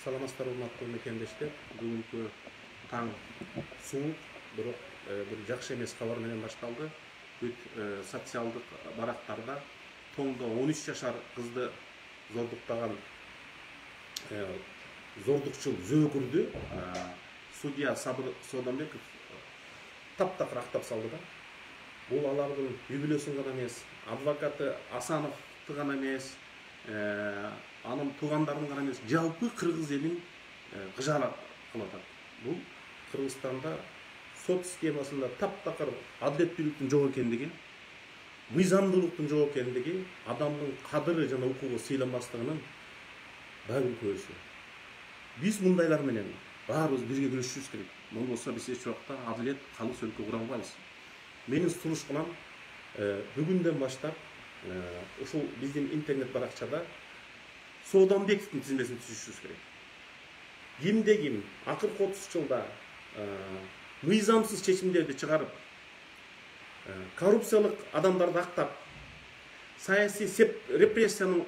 Саламатсыздар урматтуу мекендештер. Бүгүнкү таң суук, бирок бир жакшы эмес кабар менен башталды. Бүт социалдык барактарда тоңдо 13 жашар кызды зордуктаган зордукчул зөөкүрдү судья Сабыр Содонбеков таптакыр актап салды да. Бул алардын үй-бүлөсүн гана эмес, адвокаты Асановду гана эмес, анын туугандарын гана эмес, жалпы кыргыз элин кыжаала кылып атат. Бул Кыргызстанда сот системасында таптакыр адилеттүүлүктүн жок экендиги, мыйзамдуулуктун жок экендиги, адамдын кадыры жана укугу сыйланбастыгынын баары көзү. Биз мындайлар менен баарыбыз бирге күрөшүшүбүз керек. Болбосо биз эч убакта адилет калыс өлкө кура албайбыз. Менин сунуштарым бүгүндөн баштап ушул биздин интернет баракчада Содонбековдун тизмесин түзүшүбүз керек. Кимде ким акыркы 30 жылда мыйзамсыз чечимдерди чыгарып, коррупциялык адамдарды актап, саясий репрессиянын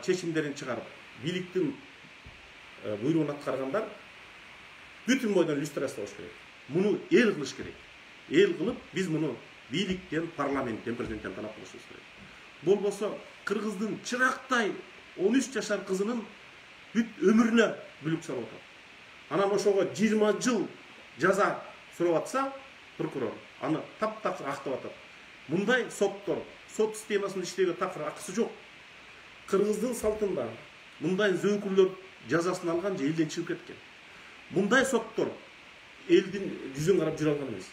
чечимдерин чыгарып, бийликтин буйругун аткаргандар бүтүн бойдон люстрация болуш керек. Муну эл кылыш керек. Эл кылып, биз муну бийликтен, парламенттен, президенттен талап кылышыбыз керек. Болбосо кыргыздын чырактай 13 жашар кызынын бүт өмүрүнө бүлүк салып атат. Анан ошого 20 жыл жаза сурап атса, прокурор аны таптакыр актап атат. Мындай соттор, сот системасында иштөөгө такыр акысы жок. Кыргыздын салтында мындай зөөкүрлөр жазасын алган же элден чыгып кеткен. Мындай соттор элдин жүзүн карап жүрө алган эмес.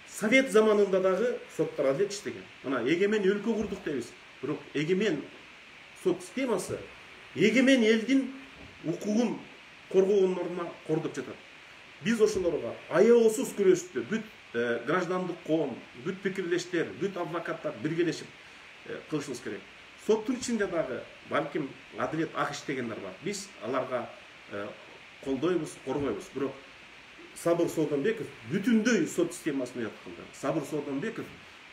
Совет заманында дагы соттор адилет иштеген. Мына эгемен өлкө курдук дейбиз. Бирок эгемен сот системасы эгемен элдин укугун коргоонун ордуна кордоп жатат. Биз ошолорго аябасыз күрөштү, бүт граждандык коом, бүт пикирлештер, бүт адвокаттар биргелешип кылышыбыз керек. Соттун ичинде дагы балким адилет ак иштегендер бар. Биз аларга колдойбуз, коргойбуз. Бирок Сабыр Содонбеков бүтүндөй сот системасын уят кылды. Сабыр Содонбеков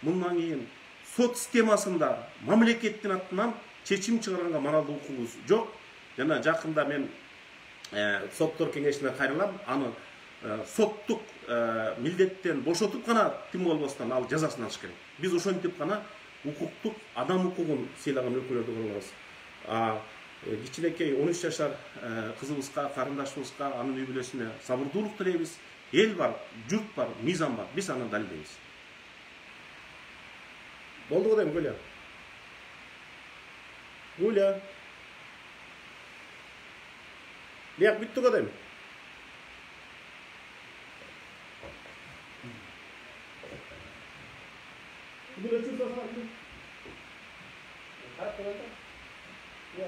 мындан кийин сот системасында мамлекеттин атынан чечим чыгарганга моралдуу укугу жок. Жана жакында мен соттор кеңешине кайрылам, аны соттук милдеттен бошотуп гана тим болбостон ал жазасын алыш керек. Биз ошентип гана укуктук, адам укугун сыйлаган өлкөлөрдү курабыз. Кичинекей 13 жашар кызыбызга, карындашыбызга, анын үй-бүлөсүнө сабырдуулук тилейбиз. Эл бар, журт бар, мыйзам бар. Биз аны далилдейбиз. Болду го дейм, Гүля. Гүля. Бияк бүттү го дейм. Gülüyorsun sonra. Kalk burada. Ya.